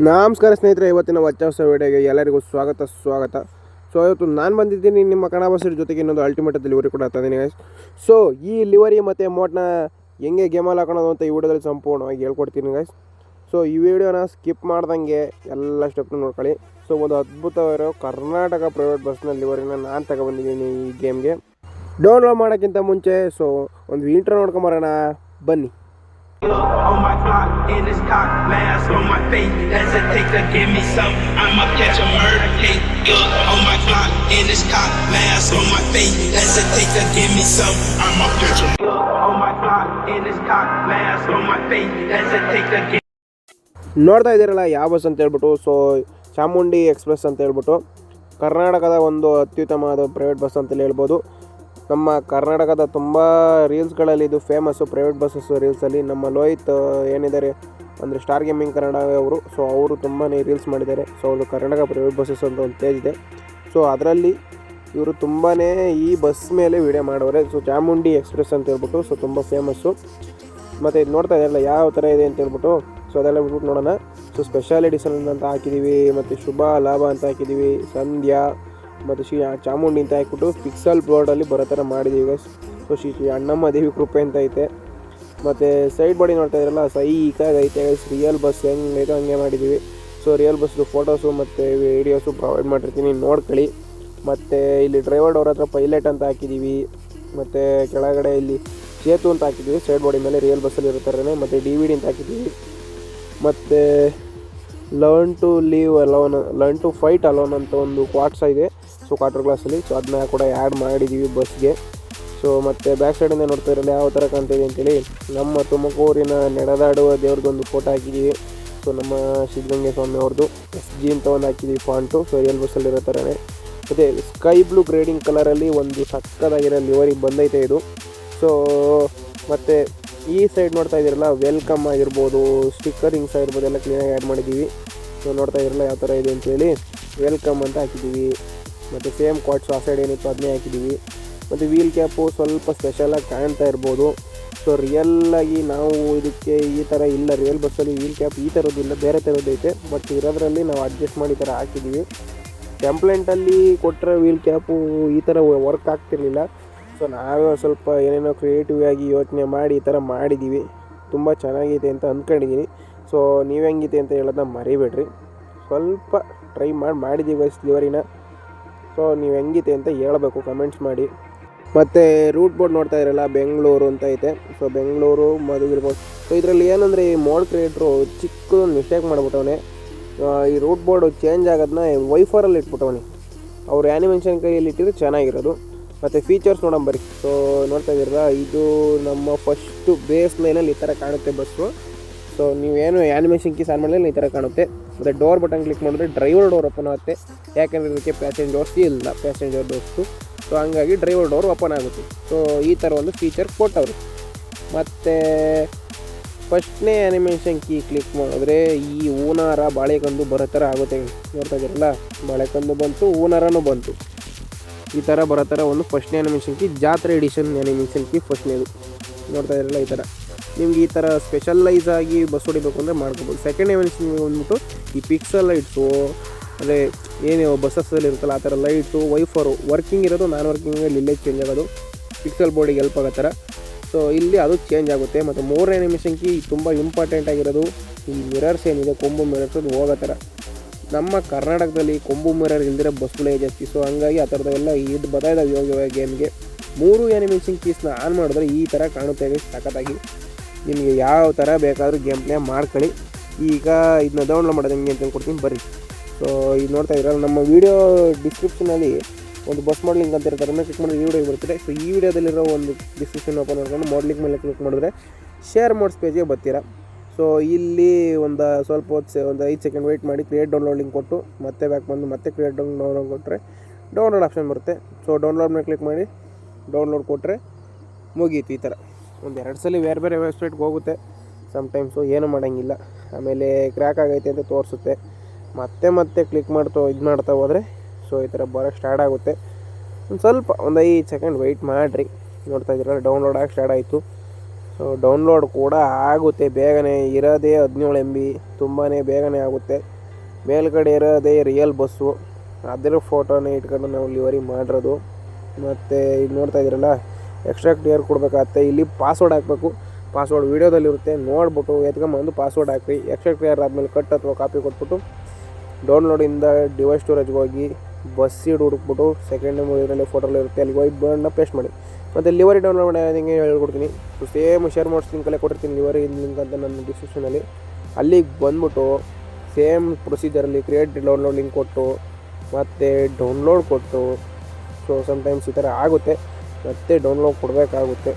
ನಮಸ್ಕಾರ ಸ್ನೇಹಿತರೆ, ಇವತ್ತಿನ ಹೊಸ ವಿಡಿಯೋಗೆ ಎಲ್ಲರಿಗೂ ಸ್ವಾಗತ. ಸೊ ಇವತ್ತು ನಾನು ಬಂದಿದ್ದೀನಿ ನಿಮ್ಮ ಕನ್ನಡ ಬಸ್ ಜೊತೆಗೆ ಇನ್ನೊಂದು ಅಲ್ಟಿಮೇಟ್ ಲಿವರಿ ಕೂಡ ತಂದಿದ್ದೀನಿ ಗೈಸ್. ಸೊ ಈ ಲಿವರಿ ಮತ್ತು ಮೋಟ್ನ ಹೆಂಗೆ ಗೇಮಲ್ಲಿ ಹಾಕೋದು ಅಂತ ಈ ವಿಡಿಯೋದಲ್ಲಿ ಸಂಪೂರ್ಣವಾಗಿ ಹೇಳ್ಕೊಡ್ತೀನಿ ಗೈಸ್. ಸೊ ಈ ವಿಡಿಯೋನ ಸ್ಕಿಪ್ ಮಾಡ್ದಂಗೆ ಎಲ್ಲ ಸ್ಟೆಪ್ನ ನೋಡ್ಕೊಳ್ಳಿ. ಸೊ ಒಂದು ಅದ್ಭುತವಾಗಿರೋ ಕರ್ನಾಟಕ ಪ್ರೈವೇಟ್ ಬಸ್ನ ಲಿವರಿನ ನಾನು ತಗೊಬಂದಿದ್ದೀನಿ ಈ ಗೇಮ್ಗೆ. ಡೌನ್ಲೋಡ್ ಮಾಡೋಕ್ಕಿಂತ ಮುಂಚೆ ಸೊ ಒಂದು ಇಂಟ್ರೋ ನೋಡ್ಕೊಂಬರೋಣ ಬನ್ನಿ. On my block, in this cock, mask on my face. Hesitate to give me some, I'ma catch a murder case. On my block, in this cock, mask on my face. Hesitate to give me some, I'ma catch a. On my block, in this cock, mask on my face. Hesitate to give. ನೋಡ್ತಾ ಇದ್ದೀರಲ್ಲ ಯಾವ bus ಅಂತ ಹೇಳ್ಬಿಟ್ಟು, so Chamundi express ಅಂತ ಹೇಳ್ಬಿಟ್ಟು ಕರ್ನಾಟಕದ ಒಂದು ಅತ್ಯುತ್ತಮವಾದ ಪ್ರೈವೇಟ್ ಬಸ್ ಅಂತಲೇ ಹೇಳ್ಬೋದು. ನಮ್ಮ ಕರ್ನಾಟಕದ ತುಂಬ ರೀಲ್ಸ್ಗಳಲ್ಲಿ ಇದು ಫೇಮಸ್ಸು ಪ್ರೈವೇಟ್ ಬಸ್ಸಸ್ಸು ರೀಲ್ಸಲ್ಲಿ. ನಮ್ಮ ಲೋಹಿತ್ ಏನಿದ್ದಾರೆ ಅಂದರೆ ಸ್ಟಾರ್ ಗೇಮಿಂಗ್ ಕನ್ನಡ ಅವರು, ಸೊ ಅವರು ತುಂಬಾ ರೀಲ್ಸ್ ಮಾಡಿದ್ದಾರೆ. ಸೊ ಅವರು ಕರ್ನಾಟಕ ಪ್ರೈವೇಟ್ ಬಸ್ಸಸ್ ಅಂತ ಒಂದು ಪೇಜ್ ಇದೆ. ಸೊ ಅದರಲ್ಲಿ ಇವರು ತುಂಬಾ ಈ ಬಸ್ ಮೇಲೆ ವಿಡಿಯೋ ಮಾಡೋರೆ. ಸೊ ಚಾಮುಂಡಿ ಎಕ್ಸ್ಪ್ರೆಸ್ ಅಂತ ಹೇಳ್ಬಿಟ್ಟು ಸೊ ತುಂಬ ಫೇಮಸ್ಸು. ಮತ್ತು ಇದು ನೋಡ್ತಾ ಇದ್ದಾರಲ್ಲ ಯಾವ ಥರ ಇದೆ ಅಂತ ಹೇಳ್ಬಿಟ್ಟು, ಸೊ ಅದೆಲ್ಲ ಬಿಟ್ಬಿಟ್ಟು ನೋಡೋಣ. ಸೊ ಸ್ಪೆಷಲ್ ಎಡಿಷನ್ ಅಂತ ಹಾಕಿದ್ದೀವಿ, ಮತ್ತು ಶುಭ ಲಾಭ ಅಂತ ಹಾಕಿದ್ದೀವಿ, ಸಂಧ್ಯಾ ಮತ್ತು ಚಾಮುಂಡಿ ಅಂತ ಹಾಕ್ಬಿಟ್ಟು ಪಿಕ್ಸಲ್ ಬೋರ್ಡಲ್ಲಿ ಬರೋ ಥರ ಮಾಡಿದ್ದೀವಿ ಗೈಸ್. ಸೊ ಅಣ್ಣಮ್ಮ ದೇವಿ ಕೃಪೆ ಅಂತ ಐತೆ. ಮತ್ತು ಸೈಡ್ ಬಾಡಿ ನೋಡ್ತಾ ಇದ್ರಲ್ಲ ಸೈಕಾಗೈತೆ ಗೈಸ್. ರಿಯಲ್ ಬಸ್ ಹೆಂಗೈತೆ ಹಂಗೆ ಮಾಡಿದ್ದೀವಿ. ಸೊ ರಿಯಲ್ ಬಸ್ದು ಫೋಟೋಸು ಮತ್ತು ವೀಡಿಯೋಸು ಪ್ರೊವೈಡ್ ಮಾಡಿರ್ತೀನಿ, ನೋಡ್ಕೊಳ್ಳಿ. ಮತ್ತು ಇಲ್ಲಿ ಡ್ರೈವರ್ ಅವ್ರ ಹತ್ರ ಪೈಲಟ್ ಅಂತ ಹಾಕಿದ್ದೀವಿ. ಮತ್ತು ಕೆಳಗಡೆ ಇಲ್ಲಿ ಸೇತು ಅಂತ ಹಾಕಿದ್ದೀವಿ ಸೈಡ್ ಬಾಡಿ ಮೇಲೆ, ರಿಯಲ್ ಬಸ್ಸಲ್ಲಿ ಇರ್ತಾರೆ. ಮತ್ತು DVD ಅಂತ ಹಾಕಿದ್ದೀವಿ. ಮತ್ತು ಲರ್ನ್ ಟು ಫೈಟ್ ಅಲೋನ್ ಅಂತ ಒಂದು ಕ್ವಾಟ್ಸ ಇದೆ, ಸೊ ಕ್ವಾರ್ಟರ್ ಕ್ಲಾಸಲ್ಲಿ. ಸೊ ಅದನ್ನ ಕೂಡ ಆ್ಯಡ್ ಮಾಡಿದ್ದೀವಿ ಬಸ್ಗೆ. ಸೊ ಮತ್ತು ಬ್ಯಾಕ್ ಸೈಡಿಂದ ನೋಡ್ತಾ ಇರಲ್ಲ ಯಾವ ಥರ ಕಾಣ್ತಿದೆ ಅಂತೇಳಿ, ನಮ್ಮ ತುಮಕೂರಿನ ನಡೆದಾಡುವ ದೇವ್ರದ್ದೊಂದು ಫೋಟೋ ಹಾಕಿದ್ದೀವಿ. ಸೊ ನಮ್ಮ ಸಿದ್ಧಗಂಗೆ ಸ್ವಾಮಿ ಅವ್ರದ್ದು SG ಅಂತ ಒಂದು ಹಾಕಿದ್ದೀವಿ ಫಾಂಟು. ಸೊ ರಿಯಲ್ ಬಸ್ಸಲ್ಲಿರೋ ಥರನೇ. ಮತ್ತು ಸ್ಕೈ ಬ್ಲೂ ಗ್ರೇಡಿಂಗ್ ಕಲರಲ್ಲಿ ಒಂದು ಸಕ್ಕದಾಗಿರೋ ಲಿವರಿ ಬಂದೈತೆ ಇದು. ಸೊ ಮತ್ತು ಈ ಸೈಡ್ ನೋಡ್ತಾ ಇದ್ದೀರಲ್ಲ ವೆಲ್ಕಮ್ ಆಗಿರ್ಬೋದು, ಸ್ಟಿಕ್ಕರಿಂಗ್ಸ್ ಆಗಿರ್ಬೋದು ಎಲ್ಲ ಕ್ಲೀನಾಗಿ ಆ್ಯಡ್ ಮಾಡಿದ್ದೀವಿ. ಸೊ ನೋಡ್ತಾ ಇದ್ದೀರಲ್ಲ ಯಾವ ಥರ ಇದೆ ಅಂತೇಳಿ ವೆಲ್ಕಮ್ ಅಂತ ಹಾಕಿದ್ದೀವಿ. ಮತ್ತು ಸೇಮ್ ಕ್ವಾಟ್ಸು ಆ ಸೈಡ್ ಏನಿತ್ತು ಅದನ್ನೇ ಹಾಕಿದ್ದೀವಿ. ಮತ್ತು ವೀಲ್ ಕ್ಯಾಪು ಸ್ವಲ್ಪ ಸ್ಪೆಷಲಾಗಿ ಕಾಣ್ತಾ ಇರ್ಬೋದು. ಸೊ ರಿಯಲ್ಲಾಗಿ ನಾವು ಇದಕ್ಕೆ ಈ ಥರ ಇಲ್ಲ, ರಿಯಲ್ ಬಸ್ಸಲ್ಲಿ ವೀಲ್ ಕ್ಯಾಪ್ ಈ ಥರದ್ದಿಲ್ಲ, ಬೇರೆ ಥರದ್ದೈತೆ. ಬಟ್ ಇರೋದ್ರಲ್ಲಿ ನಾವು ಅಡ್ಜಸ್ಟ್ ಮಾಡಿ ಈ ಥರ ಹಾಕಿದ್ದೀವಿ. ಟೆಂಪ್ಲೆಂಟಲ್ಲಿ ಕೊಟ್ಟರೆ ವೀಲ್ ಕ್ಯಾಪು ಈ ಥರ ವರ್ಕ್ ಆಗ್ತಿರಲಿಲ್ಲ. ಸೊ ನಾವೇ ಸ್ವಲ್ಪ ಏನೇನೋ ಕ್ರಿಯೇಟಿವ್ ಆಗಿ ಯೋಚನೆ ಮಾಡಿ ಈ ಥರ ಮಾಡಿದ್ದೀವಿ. ತುಂಬ ಚೆನ್ನಾಗೈತೆ ಅಂತ ಅಂದ್ಕೊಂಡಿದ್ದೀನಿ. ಸೊ ನೀವು ಹೆಂಗಿದೆ ಅಂತ ಹೇಳೋದನ್ನ ಮರಿಬೇಡ್ರಿ. ಸ್ವಲ್ಪ ಟ್ರೈ ಮಾಡಿದ್ದೀವಿ ಗೈಸ್ ಲಿವರಿನ. ಸೊ ನೀವು ಹೆಂಗಿದೆ ಅಂತ ಹೇಳಬೇಕು, ಕಮೆಂಟ್ಸ್ ಮಾಡಿ. ಮತ್ತು ರೂಟ್ ಬೋರ್ಡ್ ನೋಡ್ತಾ ಇರಲ್ಲ ಬೆಂಗಳೂರು ಅಂತ ಐತೆ. ಸೊ ಬೆಂಗಳೂರು ಮಧುಗಿರ್ಬೋದು. ಸೊ ಇದರಲ್ಲಿ ಏನಂದರೆ ಈ ಮೋಡ್ ಕ್ರಿಯೇಟ್ರು ಚಿಕ್ಕದೊಂದು ಮಿಸ್ಟೇಕ್ ಮಾಡಿಬಿಟ್ಟವನೆ. ಈ ರೂಟ್ ಬೋರ್ಡು ಚೇಂಜ್ ಆಗೋದನ್ನ ವೈಫರಲ್ಲಿ ಇಟ್ಬಿಟ್ಟವನೆ. ಅವ್ರು ಆ್ಯನಿಮೇಷನ್ ಕೈಯಲ್ಲಿ ಇಟ್ಟಿದ್ರೆ ಚೆನ್ನಾಗಿರೋದು. ಮತ್ತು ಫೀಚರ್ಸ್ ನೋಡೋಂಬರಿ. ಸೊ ನೋಡ್ತಾ ಇದ್ದೀರಲ್ಲ, ಇದು ನಮ್ಮ ಫಸ್ಟು ಬೇಸ್ ಲೈನಲ್ಲಿ ಈ ಥರ ಕಾಣುತ್ತೆ ಬಸ್ಸು. ಸೊ ನೀವೇನು ಆ್ಯನಿಮೇಷನ್ ಕೀಸ್ ಆನ್ ಮಾಡಿದ್ರೆ ಈ ಥರ ಕಾಣುತ್ತೆ. ಮತ್ತು ಡೋರ್ ಬಟನ್ ಕ್ಲಿಕ್ ಮಾಡಿದ್ರೆ ಡ್ರೈವರ್ ಡೋರ್ ಓಪನ್ ಆಗುತ್ತೆ. ಯಾಕೆಂದರೆ ಇದಕ್ಕೆ ಪ್ಯಾಸೆಂಜರ್ಸ್ ಇಲ್ಲ, ಪ್ಯಾಸೆಂಜರ್ ಡೋರ್ಸು. ಸೊ ಹಂಗಾಗಿ ಡ್ರೈವರ್ ಡೋರ್ ಓಪನ್ ಆಗುತ್ತೆ. ಸೊ ಈ ಥರ ಒಂದು ಫೀಚರ್ ಕೊಟ್ಟವರು. ಮತ್ತು ಫಸ್ಟ್ನೇ ಆ್ಯನಿಮೇಷನ್ ಕೀ ಕ್ಲಿಕ್ ಮಾಡಿದ್ರೆ ಈ ಹೂನಾರ ಬಾಳೆಕಂದು ಬರೋ ಥರ ಆಗುತ್ತೆ. ನೋಡ್ತಾ ಇದ್ದೀರಲ್ಲ, ಬಾಳೆಕಂದು ಬಂತು, ಹೂನಾರನೂ ಬಂತು. ಈ ಥರ ಬರೋ ಥರ ಒಂದು ಫಸ್ಟ್ನೇ ಆ್ಯನಿಮೇಷನ್ ಕೀ, ಜಾತ್ರೆ ಎಡಿಷನ್ ಆ್ಯನಿಮೇಷನ್ ಕೀ ಫಸ್ಟ್ನೇದು. ನೋಡ್ತಾ ಇರಲ್ಲ ಈ ಥರ. ನಿಮ್ಗೆ ಈ ಥರ ಸ್ಪೆಷಲೈಸ್ ಆಗಿ ಬಸ್ ಹೊಡಿಬೇಕು ಅಂದರೆ ಮಾಡ್ಕೋಬೋದು. ಸೆಕೆಂಡ್ ಆ್ಯನಿಮೇಷನ್ ಬಂದ್ಬಿಟ್ಟು ಈ ಪಿಕ್ಸಲ್ ಲೈಟ್ಸು, ಅದೇ ಏನು ಬಸ್ಸಸ್ಸಲ್ಲಿ ಇರುತ್ತಲ್ಲ ಆ ಥರ ಲೈಟ್ಸು, ವೈಫರು ವರ್ಕಿಂಗ್ ಇರೋದು ನಾನ್ ವರ್ಕಿಂಗಲ್ಲಿ ಇಲ್ಲೇ ಚೇಂಜ್ ಆಗೋದು, ಪಿಕ್ಸಲ್ ಬೋರ್ಡಿಗೆ ಹೆಲ್ಪ್ ಆಗೋ ಥರ. ಸೊ ಇಲ್ಲಿ ಅದು ಚೇಂಜ್ ಆಗುತ್ತೆ. ಮತ್ತು ಮೂರನೇ ಆ್ಯನಿಮೇಷನ್ ಕೀ ತುಂಬ ಇಂಪಾರ್ಟೆಂಟ್ ಆಗಿರೋದು ಈ ಮಿರರ್ಸ್ ಏನಿದೆ, ಕೊಂಬು ಮಿರರ್ಸ್, ಅದು ಹೋಗೋ ಥರ. ನಮ್ಮ ಕರ್ನಾಟಕದಲ್ಲಿ ಕೊಂಬು ಮಿರರ್ ಇಲ್ದಿರೋ ಬಸ್ಗಳೇ ಜಾಸ್ತಿ. ಸೊ ಹಂಗಾಗಿ ಆ ಥರದವೆಲ್ಲ ಇದು ಬದಲಾಯಿದಾವೆ ಇವಾಗ ಗೇಮ್ಗೆ. 3 ಆ್ಯನಿಮೇಷನ್ ಕೀಸ್ನ ಆನ್ ಮಾಡಿದ್ರೆ ಈ ಥರ ಕಾಣುತ್ತೆ ಸಖತ್ತಾಗಿ. ನಿಮಗೆ ಯಾವ ಥರ ಬೇಕಾದರೂ ಗೇಮ್ ಪ್ಲೇ ಮಾಡ್ಕೊಳ್ಳಿ. ಈಗ ಇದನ್ನ ಡೌನ್ಲೋಡ್ ಮಾಡೋದು ಹೆಂಗೆ ಅಂತ ಕೊಡ್ತೀನಿ ಬರ್ರಿ. ಸೊ ಇದು ನೋಡ್ತಾ ಇದ್ರಲ್ಲ, ನಮ್ಮ ವೀಡಿಯೋ ಡಿಸ್ಕ್ರಿಪ್ಷನಲ್ಲಿ ಒಂದು ಬಸ್ ಮಾಡಲಿಂಗ್ ಅಂತ ಇರ್ತಾರೆ, ಕ್ಲಿಕ್ ಮಾಡಿದ್ರೆ ಈ ವಿಡಿಯೋ ಬರ್ತಿದೆ. ಸೊ ಈ ವಿಡಿಯೋದಲ್ಲಿರೋ ಒಂದು ಡಿಸ್ಕ್ರಿಪ್ಷನ್ ಓಪನ್ ಮಾಡ್ಕೊಂಡು ಮಾಡಲಿಂಗ್ ಮೇಲೆ ಕ್ಲಿಕ್ ಮಾಡಿದ್ರೆ ಶೇರ್ ಮೋಡ್ಸ್ ಪೇಜಿಗೆ ಬರ್ತೀರಾ. ಸೊ ಇಲ್ಲಿ ಒಂದು ಸ್ವಲ್ಪ ಹೊತ್ತು ಒಂದು 5 ಸೆಕೆಂಡ್ ವೆಯ್ಟ್ ಮಾಡಿ ಕ್ರಿಯೇಟ್ ಡೌನ್ಲೋಡ್ ಲಿಂಕ್ ಕೊಟ್ಟು ಮತ್ತೆ ಬ್ಯಾಕ್ ಬಂದು ಮತ್ತೆ ಕ್ರಿಯೇಟ್ ಡೌನ್ಲೋಡ್ ಕೊಟ್ಟರೆ ಡೌನ್ಲೋಡ್ ಆಪ್ಷನ್ ಬರುತ್ತೆ. ಸೊ ಡೌನ್ಲೋಡ್ ಮೇಲೆ ಕ್ಲಿಕ್ ಮಾಡಿ ಡೌನ್ಲೋಡ್ ಕೊಟ್ಟರೆ ಮುಗೀತು. ಈ ಥರ ಒಂದು 2 ಸಲ ಬೇರೆ ವೆಬ್ಸೈಟ್ಗೆ ಹೋಗುತ್ತೆ ಸಮ್ಟೈಮ್ಸು, ಏನೂ ಮಾಡೋಂಗಿಲ್ಲ. ಆಮೇಲೆ ಕ್ರ್ಯಾಕ್ ಆಗೈತೆ ಅಂತ ತೋರಿಸುತ್ತೆ. ಮತ್ತೆ ಕ್ಲಿಕ್ ಮಾಡ್ತಾ ಹೋದರೆ ಸೊ ಈ ಥರ ಬರೋಕ್ಕೆ ಸ್ಟಾರ್ಟ್ ಆಗುತ್ತೆ. ಒಂದು ಸ್ವಲ್ಪ ಒಂದು 5 ಸೆಕೆಂಡ್ ವೆಯ್ಟ್ ಮಾಡಿರಿ. ನೋಡ್ತಾ ಇದ್ದೀರಲ್ಲ, ಡೌನ್ಲೋಡ್ ಆಗಿ ಸ್ಟಾರ್ಟ್ ಆಯಿತು. ಡೌನ್ಲೋಡ್ ಕೂಡ ಆಗುತ್ತೆ ಬೇಗನೆ. ಇರೋದೇ 17 MB, ತುಂಬಾ ಬೇಗನೆ ಆಗುತ್ತೆ. ಮೇಲ್ಗಡೆ ಇರೋದೇ ರಿಯಲ್ ಬಸ್ಸು, ಅದರ ಫೋಟೋನೇ ಇಟ್ಕೊಂಡು ನಾವು ಲಿವರಿ ಮಾಡಿರೋದು. ಮತ್ತು ಈಗ ನೋಡ್ತಾ ಇದ್ದೀರಲ್ಲ, ಎಕ್ಸ್ಟ್ರಾಕ್ಟ್ ಏರ್ ಕೊಡಬೇಕಾಗತ್ತೆ. ಇಲ್ಲಿ ಪಾಸ್ವರ್ಡ್ ಹಾಕಬೇಕು. ಪಾಸ್ವರ್ಡ್ ವೀಡಿಯೋದಲ್ಲಿರುತ್ತೆ, ನೋಡ್ಬಿಟ್ಟು ಎತ್ಕೊಂಬಂದು ಪಾಸ್ವರ್ಡ್ ಹಾಕ್ರಿ. ಎಕ್ಸ್ಟ್ರಾಕ್ಟ್ ಏರ್ ಆದಮೇಲೆ ಕಟ್ ಅಥವಾ ಕಾಪಿ ಕೊಟ್ಬಿಟ್ಟು ಡೌನ್ಲೋಡಿಂದ ಡಿವೈಸ್ ಸ್ಟೋರೇಜ್ಗೆ ಹೋಗಿ ಬಸ್ ಸೀಡ್ ಹುಡುಕ್ಬಿಟ್ಟು ಸೆಕೆಂಡ್ ಇದರಲ್ಲಿ ಫೋಟೋಲ್ಲಿ ಇರುತ್ತೆ, ಅಲ್ಲಿಗೆ ಹೋಗಿ ಬಣ್ಣ ಪೇಸ್ಟ್ ಮಾಡಿ. ಮತ್ತು ಲಿವರಿ ಡೌನ್ಲೋಡ್ ಮಾಡಿ ಹಿಂಗೆ ಹೇಳ್ಕೊಡ್ತೀನಿ. ಸೇಮ್ ಶೇರ್ ಮಾಡ್ಸ್ ಲಿಂಕಲ್ಲೇ ಕೊಟ್ಟಿರ್ತೀನಿ, ಲಿವರಿ ಲಿಂಕ್ ಅಂತ ನನ್ನ ಡಿಸ್ಕ್ರಿಪ್ಷನಲ್ಲಿ. ಅಲ್ಲಿಗೆ ಬಂದ್ಬಿಟ್ಟು ಸೇಮ್ ಪ್ರೊಸೀಜರಲ್ಲಿ ಕ್ರಿಯೇಟ್ ಡೌನ್ಲೋಡ್ ಲಿಂಕ್ ಕೊಟ್ಟು ಮತ್ತು ಡೌನ್ಲೋಡ್ ಕೊಟ್ಟು, ಸೊ ಸಮ್ಟೈಮ್ಸ್ ಈ ಥರ ಆಗುತ್ತೆ. ಮತ್ತೆ ಡೌನ್ಲೋಡ್ ಕೊಡಬೇಕಾಗುತ್ತೆ.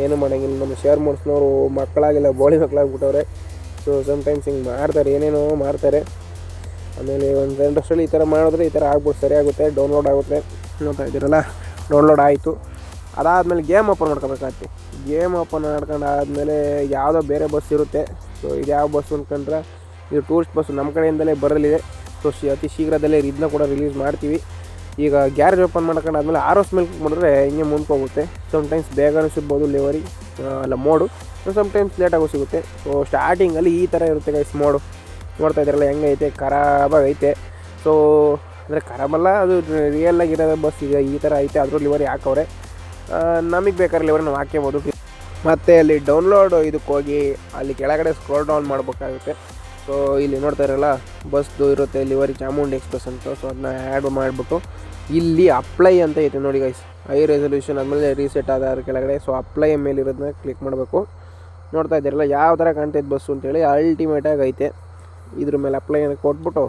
ಏನು ಮಾಡೋಂಗಿಲ್ಲ. ನಮ್ಮ ಶೇರ್ ಮಾಡ್ಸ್ನವರು ಮಕ್ಕಳಾಗಿಲ್ಲ, ಬೋಳಿ ಮಕ್ಕಳಾಗ್ಬಿಟ್ಟವ್ರೆ. ಸೊ ಸಮ್ಟೈಮ್ಸ್ ಹಿಂಗೆ ಮಾಡ್ತಾರೆ, ಏನೇನೋ ಮಾಡ್ತಾರೆ. ಆಮೇಲೆ ಒಂದು 2 ವರ್ಷದಲ್ಲಿ ಈ ಥರ ಮಾಡಿದ್ರೆ ಈ ಥರ ಆಗ್ಬಿಟ್ಟು ಸರಿಯಾಗುತ್ತೆ, ಡೌನ್ಲೋಡ್ ಆಗುತ್ತೆ. ನೋಡ್ತಾ ಇದ್ದೀರಲ್ಲ, ಡೌನ್ಲೋಡ್ ಆಯಿತು. ಅದಾದಮೇಲೆ ಗೇಮ್ ಓಪನ್ ಮಾಡ್ಕೋಬೇಕಾಗ್ತಿ. ಗೇಮ್ ಓಪನ್ ಮಾಡ್ಕೊಂಡಾದ್ಮೇಲೆ ಯಾವುದೋ ಬೇರೆ ಬಸ್ ಇರುತ್ತೆ. ಸೊ ಇದು ಯಾವ ಬಸ್ಸು ಅಂದ್ಕೊಂಡ್ರೆ ಇದು ಟೂರಿಸ್ಟ್ ಬಸ್ಸು, ನಮ್ಮ ಕಡೆಯಿಂದಲೇ ಬರಲಿದೆ. ಸೊ ಅತಿ ಶೀಘ್ರದಲ್ಲೇ ಇದನ್ನ ಕೂಡ ರಿಲೀಸ್ ಮಾಡ್ತೀವಿ. ಈಗ ಗ್ಯಾರೇಜ್ ಓಪನ್ ಮಾಡ್ಕೊಂಡಾದ್ಮೇಲೆ ROS ಮೇಲೆ ಕ್ಲಿಕ್ ಮಾಡಿದ್ರೆ ಹಿಂಗೆ ಮುಂದ್ಕೋಗುತ್ತೆ. ಸಮ್ಟೈಮ್ಸ್ ಬೇಗನೂ ಸಿಗ್ಬೋದು ಲಿವರಿ ಅಲ್ಲ ಮೋಡು, ಸಮ್ಟೈಮ್ಸ್ ಲೇಟಾಗೂ ಸಿಗುತ್ತೆ. ಸೊ ಸ್ಟಾರ್ಟಿಂಗಲ್ಲಿ ಈ ಥರ ಇರುತ್ತೆ ಗೈಸ್ ಮೋಡು. ನೋಡ್ತಾ ಇದ್ದಾರಲ್ಲ ಹೆಂಗೈತೆ, ಖರಾಬಾಗೈತೆ. ಸೊ ಅಂದರೆ ಖರಾಬಲ್ಲ, ಅದು ರಿಯಲ್ಲಾಗಿರೋ ಬಸ್ ಈಗ ಈ ಥರ ಐತೆ. ಅದ್ರ ಲಿವರಿ ಹಾಕವ್ರೆ. ನಮಗೆ ಬೇಕಾದ್ರೆ ಲಿವರಿ ನಾವು ಹಾಕ್ಕೋಬೋದು. ಮತ್ತು ಅಲ್ಲಿ ಡೌನ್ಲೋಡ್ ಇದಕ್ಕೆ ಹೋಗಿ ಅಲ್ಲಿ ಕೆಳಗಡೆ ಸ್ಕ್ರೋಲ್ ಡೌನ್ ಮಾಡಬೇಕಾಗುತ್ತೆ. ಸೊ ಇಲ್ಲಿ ನೋಡ್ತಾ ಇರಲ್ಲ, ಬಸ್ದು ಇರುತ್ತೆ ಲಿವರಿ ಚಾಮುಂಡಿ ಎಕ್ಸ್ಪ್ರೆಸ್ ಅಂತ. ಸೊ ಅದನ್ನ ಆ್ಯಡ್ ಮಾಡಿಬಿಟ್ಟು ಇಲ್ಲಿ ಅಪ್ಲೈ ಅಂತ ಐತೆ ನೋಡಿ ಗೈಸ್, ಹೈ ರೆಸಲ್ಯೂಷನ್ ಆದಮೇಲೆ ರೀಸೆಟ್ ಆದ ಕೆಳಗಡೆ. ಸೊ ಅಪ್ಲೈ ಮೇಲೆ ಇರೋದನ್ನ ಕ್ಲಿಕ್ ಮಾಡಬೇಕು. ನೋಡ್ತಾ ಇದ್ದೀರಲ್ಲ ಯಾವ ಥರ ಕಾಣ್ತೈತೆ ಬಸ್ಸು ಅಂತೇಳಿ, ಅಲ್ಟಿಮೇಟಾಗಿ ಐತೆ. ಇದ್ರ ಮೇಲೆ ಅಪ್ಲೈ ಕೊಟ್ಬಿಟ್ಟು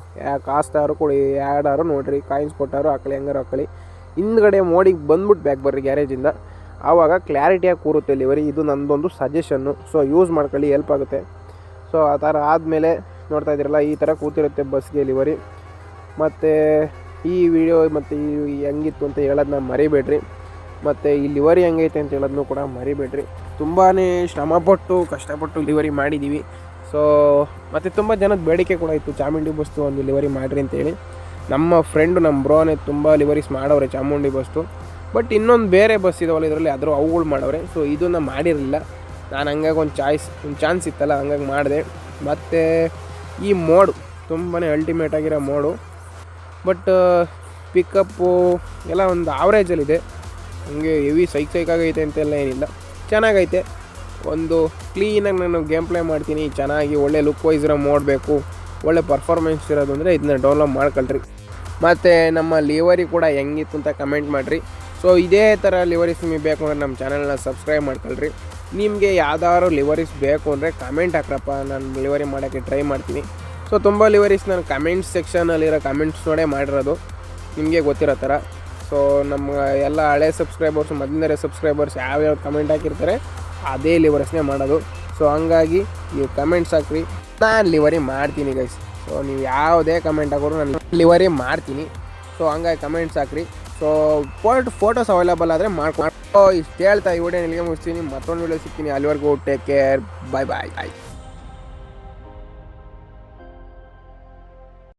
ಕಾಸ್ತಾರು ಕೊಡಿ, ಆ್ಯಡಾರು ನೋಡಿರಿ, ಕಾಯಿನ್ಸ್ ಕೊಟ್ಟಾರು ಹಾಕಲಿ, ಹೆಂಗಾರು ಹಾಕಲಿ. ಹಿಂದ್ಗಡೆ ಮೋಡಿಗೆ ಬಂದ್ಬಿಟ್ಟು ಬ್ಯಾಕ್ ಬರ್ರಿ ಗ್ಯಾರೇಜಿಂದ, ಆವಾಗ ಕ್ಲಾರಿಟಿಯಾಗಿ ಕೂರುತ್ತೆ ಲಿವರಿ. ಇದು ನನ್ನದೊಂದು ಸಜೆಷನ್ನು. ಸೊ ಯೂಸ್ ಮಾಡ್ಕೊಳ್ಳಿ, ಹೆಲ್ಪ್ ಆಗುತ್ತೆ. ಸೊ ಆ ಥರ ಆದಮೇಲೆ ನೋಡ್ತಾ ಇದ್ದೀರಲ್ಲ ಈ ಥರ ಕೂತಿರುತ್ತೆ ಬಸ್ಗೆ ಲಿವರಿ. ಮತ್ತು ಈ ವಿಡಿಯೋ ಮತ್ತು ಈ ಹೆಂಗಿತ್ತು ಅಂತ ಹೇಳೋದನ್ನ ಮರಿಬೇಡ್ರಿ. ಮತ್ತು ಈ ಲಿವರಿ ಹೆಂಗೈತೆ ಅಂತ ಹೇಳೋದನ್ನು ಕೂಡ ಮರಿಬೇಡ್ರಿ. ತುಂಬಾ ಶ್ರಮಪಟ್ಟು ಕಷ್ಟಪಟ್ಟು ಲಿವರಿ ಮಾಡಿದ್ದೀವಿ. ಸೊ ಮತ್ತು ತುಂಬ ಜನದ ಬೇಡಿಕೆ ಕೂಡ ಇತ್ತು, ಚಾಮುಂಡಿ ಬಸ್ತು ಒಂದು ಲಿವರಿ ಮಾಡಿರಿ ಅಂತೇಳಿ. ನಮ್ಮ ಫ್ರೆಂಡು, ನಮ್ಮ ಬ್ರೋನೇ ತುಂಬ ಲಿವರೀಸ್ ಮಾಡವ್ರೆ ಚಾಮುಂಡಿ ಬಸ್ತು. ಬಟ್ ಇನ್ನೊಂದು ಬೇರೆ ಬಸ್ ಇದಾವಲ್ಲ ಇದರಲ್ಲಿ, ಆದರೂ ಅವುಗಳು ಮಾಡವ್ರೆ. ಸೊ ಇದನ್ನು ಮಾಡಿರಲಿಲ್ಲ ನಾನು, ಹಂಗಾಗಿ ಒಂದು ಚಾನ್ಸ್ ಇತ್ತಲ್ಲ, ಹಂಗಾಗಿ ಮಾಡಿದೆ. ಮತ್ತು ಈ ಮೋಡು ತುಂಬಾ ಅಲ್ಟಿಮೇಟ್ ಆಗಿರೋ ಮೋಡು. ಬಟ್ ಪಿಕಪ್ಪು ಎಲ್ಲ ಒಂದು ಆವ್ರೇಜಲ್ಲಿದೆ, ಹಂಗೆ ಹೆವಿ ಸೈಕಾಗೈತೆ ಅಂತೆಲ್ಲ ಏನಿಲ್ಲ, ಚೆನ್ನಾಗೈತೆ. ಒಂದು ಕ್ಲೀನಾಗಿ ನಾನು ಗೇಮ್ ಪ್ಲೇ ಮಾಡ್ತೀನಿ, ಚೆನ್ನಾಗಿ ಒಳ್ಳೆ ಲುಕ್ ವೈಸ್ ಇರೋ ಮೋಡ್ ಬೇಕು, ಒಳ್ಳೆ ಪರ್ಫಾರ್ಮೆನ್ಸ್ ಇರೋದು ಅಂದರೆ ಇದನ್ನ ಡೌನ್ಲೋಡ್ ಮಾಡ್ಕೊಳ್ರಿ. ಮತ್ತು ನಮ್ಮ ಲಿವರಿ ಕೂಡ ಹೆಂಗಿತ್ತು ಅಂತ ಕಮೆಂಟ್ ಮಾಡಿರಿ. ಸೊ ಇದೇ ಥರ ಲಿವರೀಸ್ ನಿಮಗೆ ಬೇಕು ಅಂದರೆ ನಮ್ಮ ಚಾನಲ್ನ ಸಬ್ಸ್ಕ್ರೈಬ್ ಮಾಡ್ಕೊಳ್ರಿ. ನಿಮಗೆ ಯಾವ್ದಾದ್ರು ಲಿವರೀಸ್ ಬೇಕು ಅಂದರೆ ಕಮೆಂಟ್ ಹಾಕ್ರಪ್ಪ, ನಾನು ಲಿವರಿ ಮಾಡೋಕ್ಕೆ ಟ್ರೈ ಮಾಡ್ತೀನಿ. ಸೊ ತುಂಬ ಲಿವರೀಸ್ ನಾನು ಕಮೆಂಟ್ಸ್ ಸೆಕ್ಷನಲ್ಲಿರೋ ಕಮೆಂಟ್ಸ್ ನೋಡೇ ಮಾಡಿರೋದು, ನಿಮಗೆ ಗೊತ್ತಿರೋ ಥರ. ಸೊ ನಮ್ಮ ಎಲ್ಲ ಹಳೆ ಸಬ್ಸ್ಕ್ರೈಬರ್ಸ್, ಮೊದಲನೇ ಸಬ್ಸ್ಕ್ರೈಬರ್ಸ್ ಯಾವ್ಯಾವ ಕಮೆಂಟ್ ಹಾಕಿರ್ತಾರೆ ಅದೇ ಲಿವರೀಸ್ನೇ ಮಾಡೋದು. ಸೊ ಹಂಗಾಗಿ ನೀವು ಕಮೆಂಟ್ಸ್ ಹಾಕ್ರಿ, ನಾನು ಲಿವರಿ ಮಾಡ್ತೀನಿ ಗೈಸ್. ಸೊ ನೀವು ಯಾವುದೇ ಕಮೆಂಟ್ ಹಾಕೋರು ನಾನು ಲಿವರಿ ಮಾಡ್ತೀನಿ. ಸೊ ಹಂಗಾಗಿ ಕಮೆಂಟ್ಸ್ ಹಾಕ್ರಿ. ಸೊ ಫೋಟೋಸ್ ಅವೈಲೇಬಲ್ ಆದರೆ ಮಾಡ್ಕೊ. ಇಷ್ಟು ಹೇಳ್ತಾ ಈ ವಿಡಿಯೋ ಇಲ್ಲಿಗೆ ಮುಗಿಸ್ತೀನಿ. ಮತ್ತೊಂದು ವಿಡಿಯೋ ಸಿಗ್ತೀನಿ. ಅಲ್ಲಿವರೆಗೂ ಟೇಕ್ ಕೇರ್, ಬಾಯ್ ಬಾಯ್.